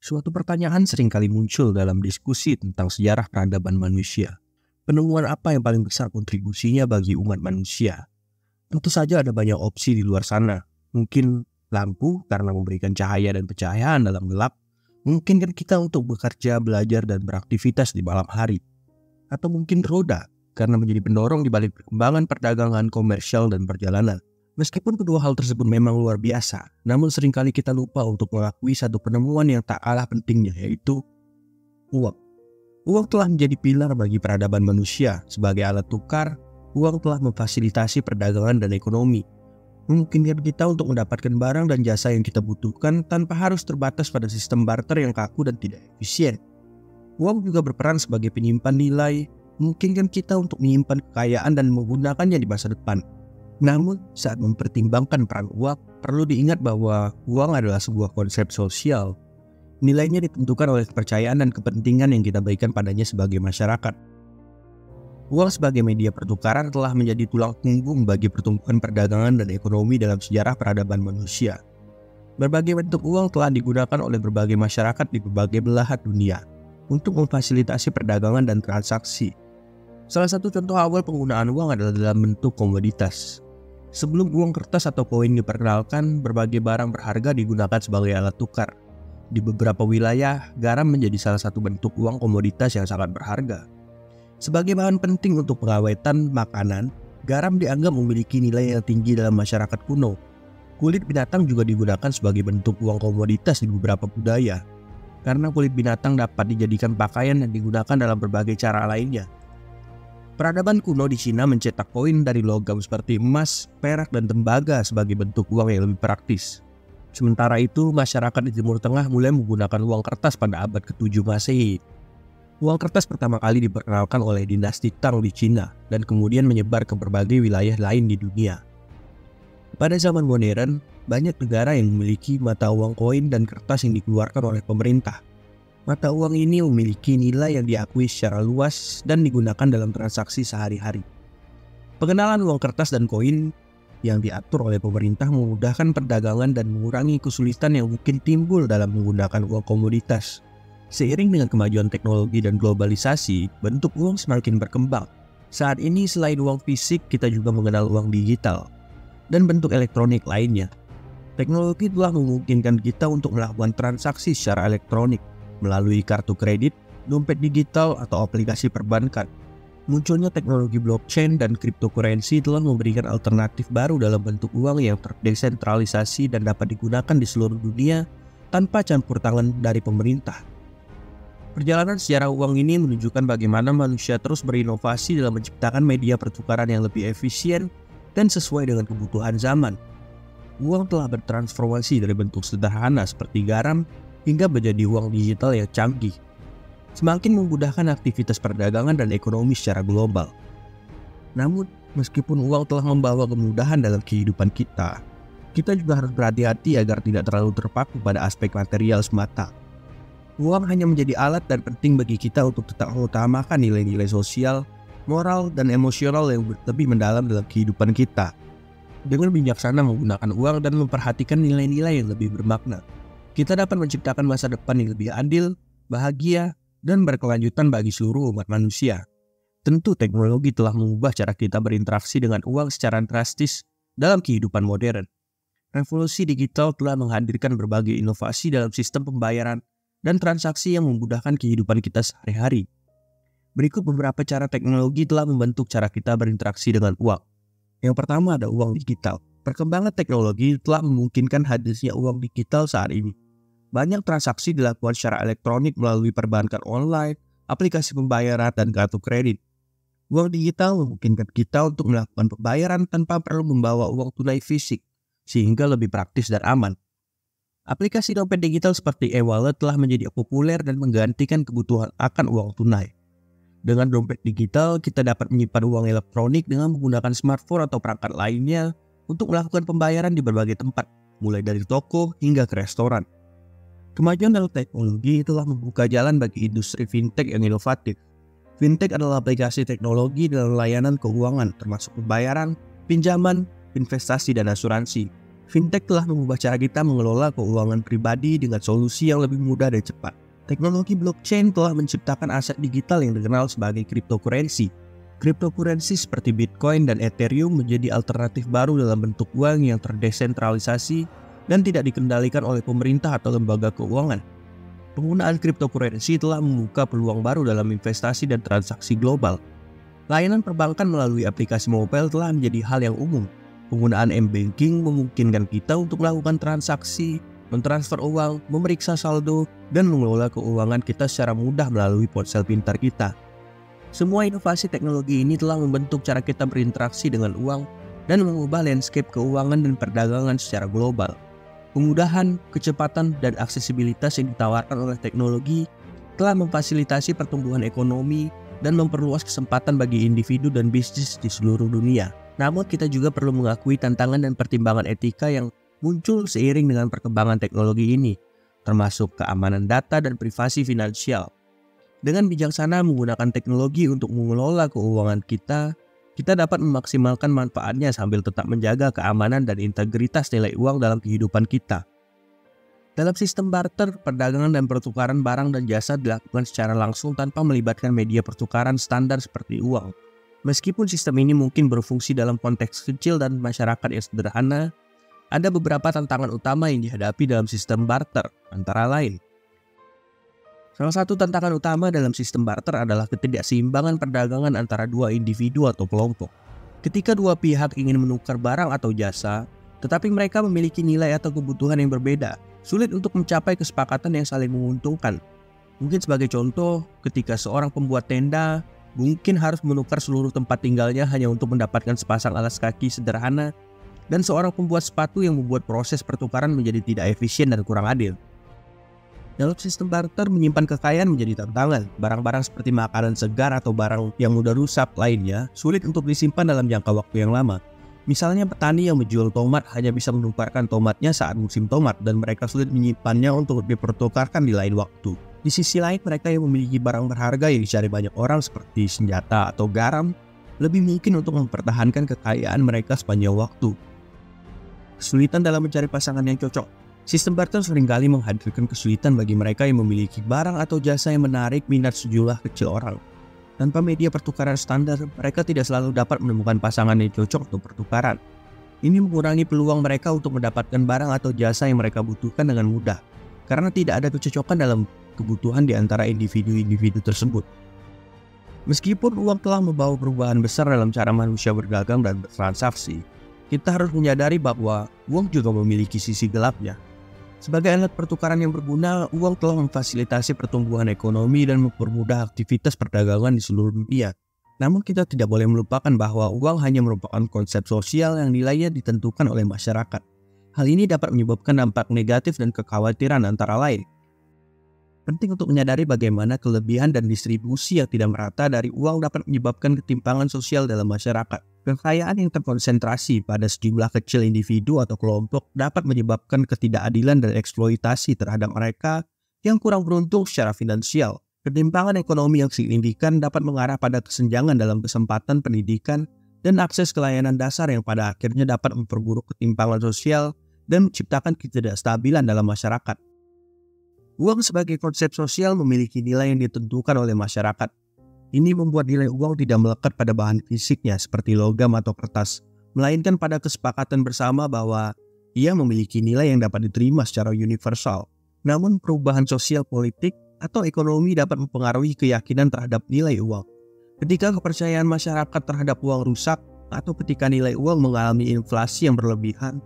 Suatu pertanyaan seringkali muncul dalam diskusi tentang sejarah peradaban manusia. Penemuan apa yang paling besar kontribusinya bagi umat manusia? Tentu saja ada banyak opsi di luar sana. Mungkin lampu karena memberikan cahaya dan pencahayaan dalam gelap. Mungkin kan kita untuk bekerja, belajar, dan beraktivitas di malam hari. Atau mungkin roda karena menjadi pendorong di balik perkembangan perdagangan, komersial, dan perjalanan. Meskipun kedua hal tersebut memang luar biasa, namun seringkali kita lupa untuk mengakui satu penemuan yang tak kalah pentingnya, yaitu uang. Uang telah menjadi pilar bagi peradaban manusia. Sebagai alat tukar, uang telah memfasilitasi perdagangan dan ekonomi, memungkinkan kita untuk mendapatkan barang dan jasa yang kita butuhkan tanpa harus terbatas pada sistem barter yang kaku dan tidak efisien. Uang juga berperan sebagai penyimpan nilai, memungkinkan kita untuk menyimpan kekayaan dan menggunakannya di masa depan. Namun, saat mempertimbangkan peran uang, perlu diingat bahwa uang adalah sebuah konsep sosial. Nilainya ditentukan oleh kepercayaan dan kepentingan yang kita berikan padanya sebagai masyarakat. Uang sebagai media pertukaran telah menjadi tulang punggung bagi pertumbuhan perdagangan dan ekonomi dalam sejarah peradaban manusia. Berbagai bentuk uang telah digunakan oleh berbagai masyarakat di berbagai belahan dunia untuk memfasilitasi perdagangan dan transaksi. Salah satu contoh awal penggunaan uang adalah dalam bentuk komoditas. Sebelum uang kertas atau koin diperkenalkan, berbagai barang berharga digunakan sebagai alat tukar. Di beberapa wilayah, garam menjadi salah satu bentuk uang komoditas yang sangat berharga. Sebagai bahan penting untuk pengawetan makanan, garam dianggap memiliki nilai yang tinggi dalam masyarakat kuno. Kulit binatang juga digunakan sebagai bentuk uang komoditas di beberapa budaya, karena kulit binatang dapat dijadikan pakaian dan digunakan dalam berbagai cara lainnya. Peradaban kuno di Cina mencetak koin dari logam seperti emas, perak, dan tembaga sebagai bentuk uang yang lebih praktis. Sementara itu, masyarakat di Timur Tengah mulai menggunakan uang kertas pada abad ke-7 Masehi. Uang kertas pertama kali diperkenalkan oleh dinasti Tang di Cina dan kemudian menyebar ke berbagai wilayah lain di dunia. Pada zaman modern, banyak negara yang memiliki mata uang koin dan kertas yang dikeluarkan oleh pemerintah. Mata uang ini memiliki nilai yang diakui secara luas dan digunakan dalam transaksi sehari-hari. Pengenalan uang kertas dan koin yang diatur oleh pemerintah memudahkan perdagangan dan mengurangi kesulitan yang mungkin timbul dalam menggunakan uang komoditas. Seiring dengan kemajuan teknologi dan globalisasi, bentuk uang semakin berkembang. Saat ini selain uang fisik, kita juga mengenal uang digital dan bentuk elektronik lainnya. Teknologi telah memungkinkan kita untuk melakukan transaksi secara elektronik melalui kartu kredit, dompet digital, atau aplikasi perbankan. Munculnya teknologi blockchain dan cryptocurrency telah memberikan alternatif baru dalam bentuk uang yang terdesentralisasi dan dapat digunakan di seluruh dunia tanpa campur tangan dari pemerintah. Perjalanan sejarah uang ini menunjukkan bagaimana manusia terus berinovasi dalam menciptakan media pertukaran yang lebih efisien dan sesuai dengan kebutuhan zaman. Uang telah bertransformasi dari bentuk sederhana seperti garam hingga menjadi uang digital yang canggih, semakin memudahkan aktivitas perdagangan dan ekonomi secara global. Namun, meskipun uang telah membawa kemudahan dalam kehidupan kita juga harus berhati-hati agar tidak terlalu terpaku pada aspek material semata. Uang hanya menjadi alat dan penting bagi kita untuk tetap mengutamakan nilai-nilai sosial, moral, dan emosional yang lebih mendalam dalam kehidupan kita. Dengan bijaksana menggunakan uang dan memperhatikan nilai-nilai yang lebih bermakna, kita dapat menciptakan masa depan yang lebih adil, bahagia, dan berkelanjutan bagi seluruh umat manusia. Tentu teknologi telah mengubah cara kita berinteraksi dengan uang secara drastis dalam kehidupan modern. Revolusi digital telah menghadirkan berbagai inovasi dalam sistem pembayaran dan transaksi yang memudahkan kehidupan kita sehari-hari. Berikut beberapa cara teknologi telah membentuk cara kita berinteraksi dengan uang. Yang pertama ada uang digital. Perkembangan teknologi telah memungkinkan hadirnya uang digital saat ini. Banyak transaksi dilakukan secara elektronik melalui perbankan online, aplikasi pembayaran, dan kartu kredit. Uang digital memungkinkan kita untuk melakukan pembayaran tanpa perlu membawa uang tunai fisik, sehingga lebih praktis dan aman. Aplikasi dompet digital seperti e-wallet telah menjadi populer dan menggantikan kebutuhan akan uang tunai. Dengan dompet digital, kita dapat menyimpan uang elektronik dengan menggunakan smartphone atau perangkat lainnya untuk melakukan pembayaran di berbagai tempat, mulai dari toko hingga ke restoran. Kemajuan dalam teknologi telah membuka jalan bagi industri fintech yang inovatif. Fintech adalah aplikasi teknologi dalam layanan keuangan termasuk pembayaran, pinjaman, investasi, dan asuransi. Fintech telah mengubah cara kita mengelola keuangan pribadi dengan solusi yang lebih mudah dan cepat. Teknologi blockchain telah menciptakan aset digital yang dikenal sebagai cryptocurrency. Cryptocurrency seperti Bitcoin dan Ethereum menjadi alternatif baru dalam bentuk uang yang terdesentralisasi dan tidak dikendalikan oleh pemerintah atau lembaga keuangan. Penggunaan cryptocurrency telah membuka peluang baru dalam investasi dan transaksi global. Layanan perbankan melalui aplikasi mobile telah menjadi hal yang umum. Penggunaan m-banking memungkinkan kita untuk melakukan transaksi, mentransfer uang, memeriksa saldo, dan mengelola keuangan kita secara mudah melalui ponsel pintar kita. Semua inovasi teknologi ini telah membentuk cara kita berinteraksi dengan uang dan mengubah landscape keuangan dan perdagangan secara global. Kemudahan, kecepatan, dan aksesibilitas yang ditawarkan oleh teknologi telah memfasilitasi pertumbuhan ekonomi dan memperluas kesempatan bagi individu dan bisnis di seluruh dunia. Namun kita juga perlu mengakui tantangan dan pertimbangan etika yang muncul seiring dengan perkembangan teknologi ini, termasuk keamanan data dan privasi finansial. Dengan bijaksana menggunakan teknologi untuk mengelola keuangan kita dapat memaksimalkan manfaatnya sambil tetap menjaga keamanan dan integritas nilai uang dalam kehidupan kita. Dalam sistem barter, perdagangan dan pertukaran barang dan jasa dilakukan secara langsung tanpa melibatkan media pertukaran standar seperti uang. Meskipun sistem ini mungkin berfungsi dalam konteks kecil dan masyarakat yang sederhana, ada beberapa tantangan utama yang dihadapi dalam sistem barter, antara lain. Salah satu tantangan utama dalam sistem barter adalah ketidakseimbangan perdagangan antara dua individu atau kelompok. Ketika dua pihak ingin menukar barang atau jasa, tetapi mereka memiliki nilai atau kebutuhan yang berbeda, sulit untuk mencapai kesepakatan yang saling menguntungkan. Mungkin sebagai contoh, ketika seorang pembuat tenda mungkin harus menukar seluruh tempat tinggalnya hanya untuk mendapatkan sepasang alas kaki sederhana, dan seorang pembuat sepatu yang membuat proses pertukaran menjadi tidak efisien dan kurang adil. Dalam sistem barter, menyimpan kekayaan menjadi tantangan. Barang-barang seperti makanan segar atau barang yang mudah rusak lainnya sulit untuk disimpan dalam jangka waktu yang lama. Misalnya petani yang menjual tomat hanya bisa menukarkan tomatnya saat musim tomat dan mereka sulit menyimpannya untuk dipertukarkan di lain waktu. Di sisi lain, mereka yang memiliki barang berharga yang dicari banyak orang seperti senjata atau garam lebih mungkin untuk mempertahankan kekayaan mereka sepanjang waktu. Kesulitan dalam mencari pasangan yang cocok. Sistem barter seringkali menghadirkan kesulitan bagi mereka yang memiliki barang atau jasa yang menarik minat sejumlah kecil orang. Tanpa media pertukaran standar, mereka tidak selalu dapat menemukan pasangan yang cocok untuk pertukaran. Ini mengurangi peluang mereka untuk mendapatkan barang atau jasa yang mereka butuhkan dengan mudah, karena tidak ada kecocokan dalam kebutuhan di antara individu-individu tersebut. Meskipun uang telah membawa perubahan besar dalam cara manusia berdagang dan bertransaksi, kita harus menyadari bahwa uang juga memiliki sisi gelapnya. Sebagai alat pertukaran yang berguna, uang telah memfasilitasi pertumbuhan ekonomi dan mempermudah aktivitas perdagangan di seluruh dunia. Namun kita tidak boleh melupakan bahwa uang hanya merupakan konsep sosial yang nilainya ditentukan oleh masyarakat. Hal ini dapat menyebabkan dampak negatif dan kekhawatiran antara lain. Penting untuk menyadari bagaimana kelebihan dan distribusi yang tidak merata dari uang dapat menyebabkan ketimpangan sosial dalam masyarakat. Kekayaan yang terkonsentrasi pada sejumlah kecil individu atau kelompok dapat menyebabkan ketidakadilan dan eksploitasi terhadap mereka yang kurang beruntung secara finansial. Ketimpangan ekonomi yang signifikan dapat mengarah pada kesenjangan dalam kesempatan pendidikan dan akses ke layanan dasar yang pada akhirnya dapat memperburuk ketimpangan sosial dan menciptakan ketidakstabilan dalam masyarakat. Uang sebagai konsep sosial memiliki nilai yang ditentukan oleh masyarakat. Ini membuat nilai uang tidak melekat pada bahan fisiknya seperti logam atau kertas, melainkan pada kesepakatan bersama bahwa ia memiliki nilai yang dapat diterima secara universal. Namun perubahan sosial politik atau ekonomi dapat mempengaruhi keyakinan terhadap nilai uang. Ketika kepercayaan masyarakat terhadap uang rusak atau ketika nilai uang mengalami inflasi yang berlebihan,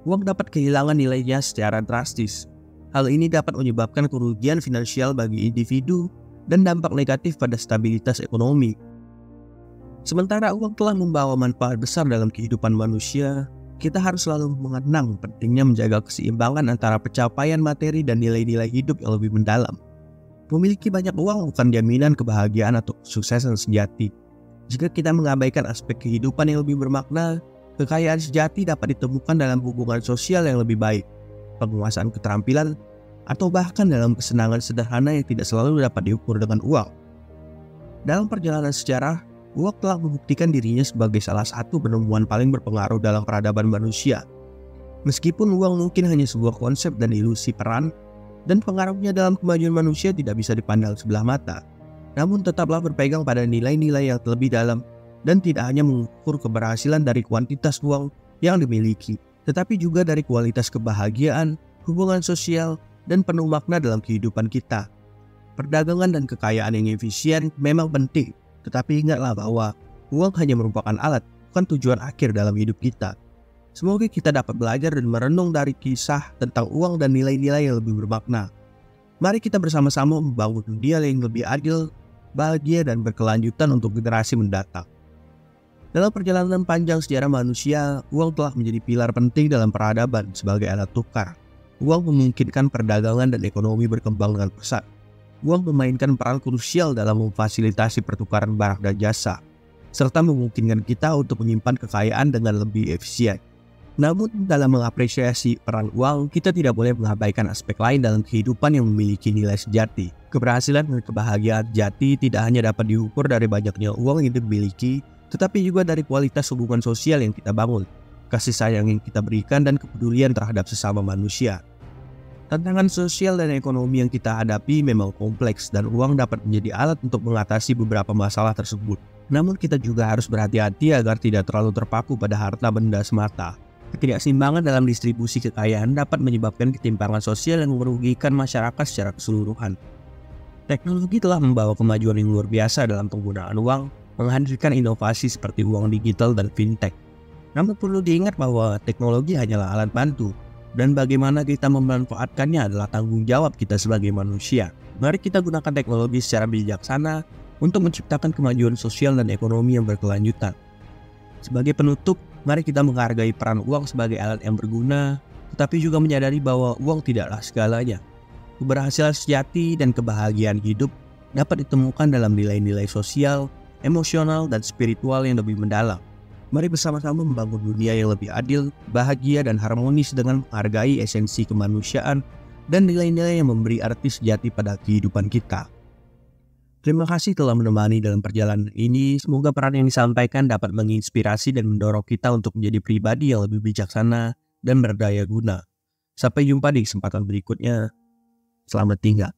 uang dapat kehilangan nilainya secara drastis. Hal ini dapat menyebabkan kerugian finansial bagi individu dan dampak negatif pada stabilitas ekonomi. Sementara uang telah membawa manfaat besar dalam kehidupan manusia, kita harus selalu mengenang pentingnya menjaga keseimbangan antara pencapaian materi dan nilai-nilai hidup yang lebih mendalam. Memiliki banyak uang bukan jaminan kebahagiaan atau kesuksesan sejati. Jika kita mengabaikan aspek kehidupan yang lebih bermakna, kekayaan sejati dapat ditemukan dalam hubungan sosial yang lebih baik, penguasaan keterampilan, atau bahkan dalam kesenangan sederhana yang tidak selalu dapat diukur dengan uang. Dalam perjalanan sejarah, uang telah membuktikan dirinya sebagai salah satu penemuan paling berpengaruh dalam peradaban manusia. Meskipun uang mungkin hanya sebuah konsep dan ilusi peran, dan pengaruhnya dalam kemajuan manusia tidak bisa dipandang sebelah mata, namun tetaplah berpegang pada nilai-nilai yang lebih dalam dan tidak hanya mengukur keberhasilan dari kuantitas uang yang dimiliki, tetapi juga dari kualitas kebahagiaan, hubungan sosial, dan penuh makna dalam kehidupan kita. Perdagangan dan kekayaan yang efisien memang penting, tetapi ingatlah bahwa uang hanya merupakan alat, bukan tujuan akhir dalam hidup kita. Semoga kita dapat belajar dan merenung dari kisah tentang uang dan nilai-nilai yang lebih bermakna. Mari kita bersama-sama membangun dunia yang lebih adil, bahagia, dan berkelanjutan untuk generasi mendatang. Dalam perjalanan panjang sejarah manusia, uang telah menjadi pilar penting dalam peradaban sebagai alat tukar. Uang memungkinkan perdagangan dan ekonomi berkembang dengan pesat. Uang memainkan peran krusial dalam memfasilitasi pertukaran barang dan jasa, serta memungkinkan kita untuk menyimpan kekayaan dengan lebih efisien. Namun dalam mengapresiasi peran uang, kita tidak boleh mengabaikan aspek lain dalam kehidupan yang memiliki nilai sejati. Keberhasilan dan kebahagiaan sejati tidak hanya dapat diukur dari banyaknya uang yang dimiliki, tetapi juga dari kualitas hubungan sosial yang kita bangun, kasih sayang yang kita berikan, dan kepedulian terhadap sesama manusia. Tantangan sosial dan ekonomi yang kita hadapi memang kompleks, dan uang dapat menjadi alat untuk mengatasi beberapa masalah tersebut. Namun kita juga harus berhati-hati agar tidak terlalu terpaku pada harta benda semata. Ketidakseimbangan dalam distribusi kekayaan dapat menyebabkan ketimpangan sosial yang merugikan masyarakat secara keseluruhan. Teknologi telah membawa kemajuan yang luar biasa dalam penggunaan uang, menghadirkan inovasi seperti uang digital dan fintech. Namun perlu diingat bahwa teknologi hanyalah alat bantu, dan bagaimana kita memanfaatkannya adalah tanggung jawab kita sebagai manusia. Mari kita gunakan teknologi secara bijaksana untuk menciptakan kemajuan sosial dan ekonomi yang berkelanjutan. Sebagai penutup, mari kita menghargai peran uang sebagai alat yang berguna, tetapi juga menyadari bahwa uang tidaklah segalanya. Keberhasilan sejati dan kebahagiaan hidup dapat ditemukan dalam nilai-nilai sosial, emosional, dan spiritual yang lebih mendalam. Mari bersama-sama membangun dunia yang lebih adil, bahagia, dan harmonis dengan menghargai esensi kemanusiaan dan nilai-nilai yang memberi arti sejati pada kehidupan kita. Terima kasih telah menemani dalam perjalanan ini. Semoga peran yang disampaikan dapat menginspirasi dan mendorong kita untuk menjadi pribadi yang lebih bijaksana dan berdaya guna. Sampai jumpa di kesempatan berikutnya. Selamat tinggal.